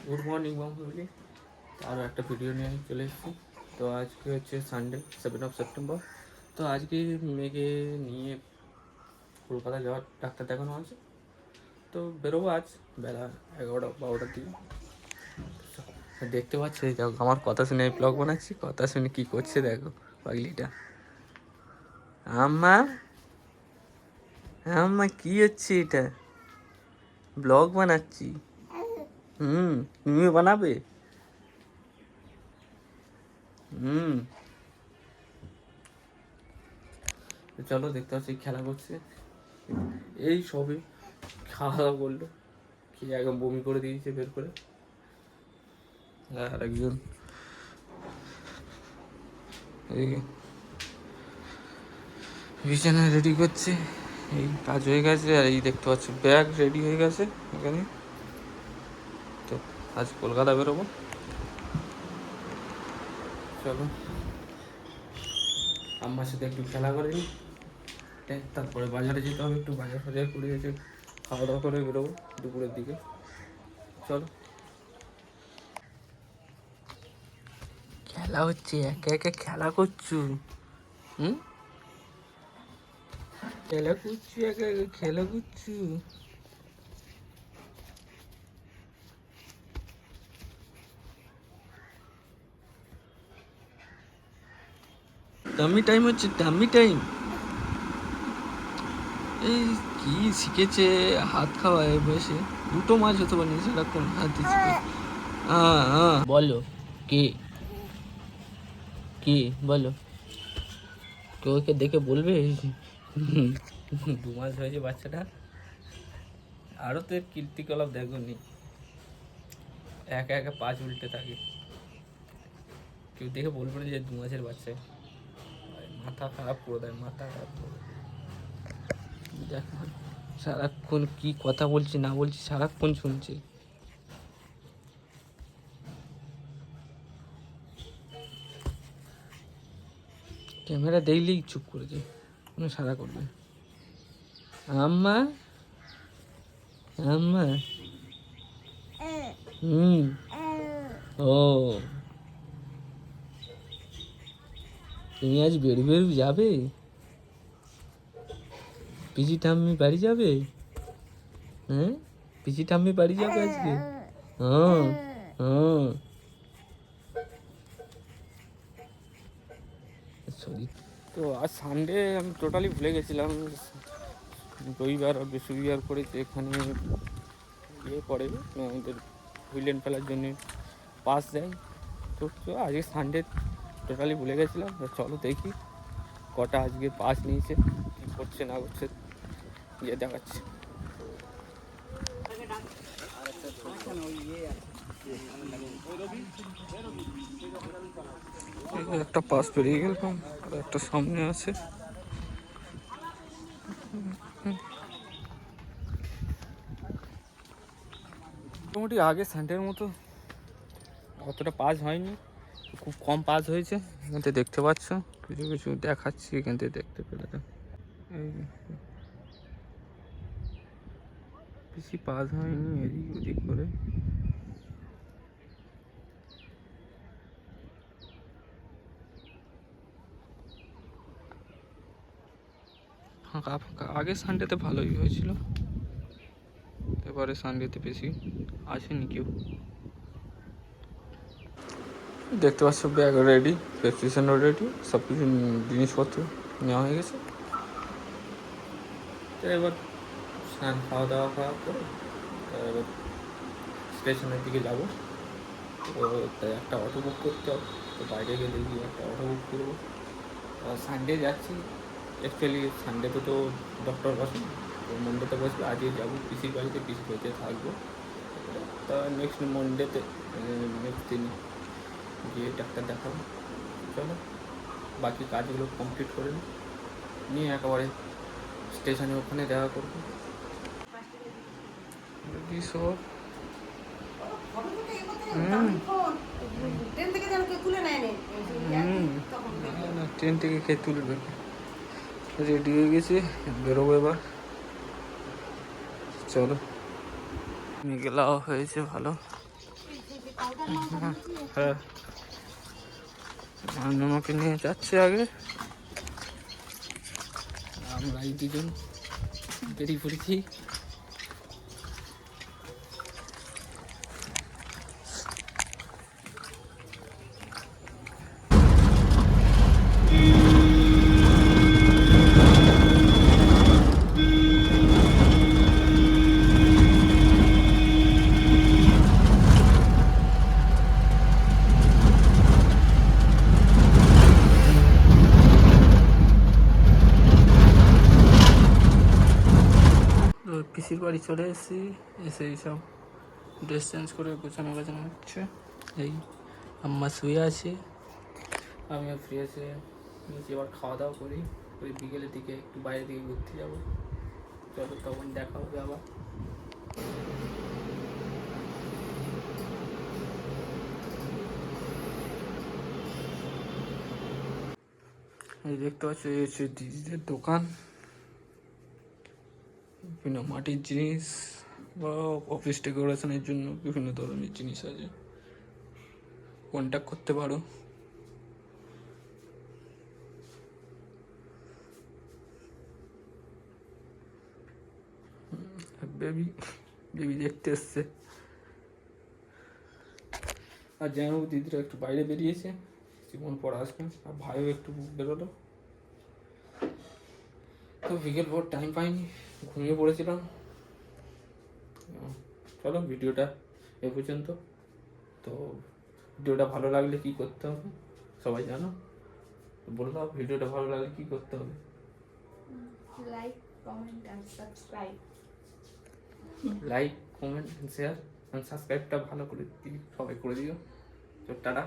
Good morning বন্ধুগুলি, আরও একটা video নিয়ে চলে এসেছি। তো আজকে হচ্ছে সানডে 7 সেপ্টেম্বর। তো আজকে মেয়েকে নিয়ে কলকাতা যাওয়ার ডাক্তার দেখানো আছে। তো বেরোবো আজ বেলা 11-12টার দিকে। দেখতে পাচ্ছি দেখো, আমার কথা শুনে ব্লগ বানাচ্ছি, কথা শুনে কী করছে দেখো পাগলিটা। আম্মা আম্মা কী হচ্ছে এটা? ব্লগ বানাচ্ছি। তুমিও বানাবে? চলো, দেখতে পাচ্ছি খেলা করছে। এই সবে খাওয়া দাওয়া করলো, খেয়ে একদম বমি করে দিয়েছে বের করে। আর একজন এদিকে বিছানা রেডি করছে। এই কাজ হয়ে গেছে। আর এই দেখতে পাচ্ছ ব্যাগ রেডি হয়ে গেছে এখানে। তো আজ কলকাতা বেরোবো। চলো আম্মার সাথে একটু খেলা করে নিই, তারপরে বাজারে যেতে হবে, একটু বাজার ফাজার করে এসে খাওয়া দাওয়া করে বেরোবো দুপুরের দিকে। চলো, খেলা হচ্ছে, একে একে খেলা করছু। খেলা করছু, একে একে খেলা করছু। টামি টাইম হচ্ছে, টামি টাইম। এই কি শিখেছে, হাত খাওয়ায় বসে। দুটো মাছ হতে পারেনি সারাক্ষণ হাত দিচ্ছে। হ্যাঁ হ্যাঁ, বলো কে কে বলো, কেউকে দেখে বলবে 2 মাস হয়েছে বাচ্চাটা। আরও তো এর কীর্তিকলাপ দেখো নি, একা একা পাঁচ উল্টে থাকে। কেউ দেখে বলবে না যে 2 মাসের বাচ্চা। মাথা খারাপ করে দেয়, মাথা খারাপ করে দেয়। দেখো সারাক্ষণ কি কথা বলছি না বলছি সারাক্ষণ শুনছে। ক্যামেরা দেখলেই চুপ করে যায়, কোনো সারা করবে। আম্মা আম্মা ও, তুমি আজ বেরু বেরু যাবে? পিজি ঠাম্মি বাড়ি যাবে? হ্যাঁ, পিজি ঠাম্মি বাড়ি যাবে আজকে? হ্যাঁ হ্যাঁ। সরি। তো আজ সানডে আমি টোটালি ভুলে গেছিলাম। রবিবার আর বৃহস্পতিবার করে যে এখানে ইয়ে পড়ে আমাদের হুইলেন ফেলার জন্য পাস দেয়। তো আজকে সানডে টোটালি ভুলে গেছিলাম। চলো দেখি কটা আজকে পাস নিয়েছে, কী করছে না করছে গিয়ে দেখাচ্ছে। একটা পাস পেরিয়ে গেলাম, আর একটা সামনে আছে। মোটামুটি আগে সানডের মতো অতটা পাস হয়নি, খুব কম পাস হয়েছে। এখান থেকে দেখতে পাচ্ছ, কিছু কিছু দেখাচ্ছি এখান থেকে দেখতে পেলে। বেশি পাস হয়নি, এদিক ওদিক করে। ফাঁকা ফাঁকা, আগের সানডেতে ভালোই হয়েছিল, এবারে সানডেতে বেশি আসেনি কেউ। দেখতে পাচ্ছ ব্যাগ রেডি, প্রেসক্রিপশনও রেডি, সব কিছু জিনিসপত্র নেওয়া হয়ে গেছে। তো এবার স্নান খাওয়া দাওয়া করে এবার স্টেশনের দিকে যাবো। তো তাই একটা অটো বুক করতে হবে। তো বাইরে গেলে গিয়ে একটা অটো বুক করবো। সানডে যাচ্ছি, অ্যাকচুয়ালি সানডেতে তো ডক্টর বসে, তো মন্ডেতে বসবে। আজকে যাবো পিসির বাড়িতে, পিসির বাড়িতে থাকবো। তা নেক্সট মন্ডেতে, নেক্সট দিন গিয়ে ডাক্তার দেখাবো। চলো বাকি কাজগুলো কমপ্লিট করে নিয়ে একেবারে স্টেশনে ওখানে দেখা করবো। সব ট্রেন থেকে খেয়ে তুলবে। রেডি হয়ে গেছি, বেরোবো এবার। চলো, মেঘলাও হয়েছে ভালো। হ্যাঁ, আমাকে নিয়ে যাচ্ছে আগে, আমরা এই দুজন বেরিয়ে পড়েছি। তো পিসির বাড়ি চলে এসেছি, এসে এইসব ড্রেস চেঞ্জ করে গোছানো গাছানো হচ্ছে। এই আম্মা শুয়ে আছে, আমিও ফ্রি আছে, নিচে এবার খাওয়া দাওয়া করি, ওই বিকেলের দিকে একটু বাইরের দিকে ঘুরতে যাবো। চলো তখন দেখা হবে আবার। এই দেখতে পাচ্ছ, এই হচ্ছে দিদিদের দোকান, বিভিন্ন মাটির জিনিস বা অফিস ডেকোরেশনের জন্য বিভিন্ন ধরনের জিনিস আছে, কন্ট্যাক্ট করতে পারো। বেবি বেবি দেখতে এসছে। আর যেন দিদিরা একটু বাইরে বেরিয়েছে, জীবন পর আসবে, আর ভাইও একটু বেরোলো। তো বিকেল পর টাইম পাইনি, ঘুমিয়ে পড়েছিলাম। চলো ভিডিওটা এ পর্যন্ত। তো ভিডিওটা ভালো লাগলে কি করতে হবে সবাই জানো, বললাম ভিডিওটা ভালো লাগলে কি করতে হবে? Like, comment and subscribe. Like, comment, share, সাবস্ক্রাইবটা ভালো করে সবাই করে দিও। তো টাটা।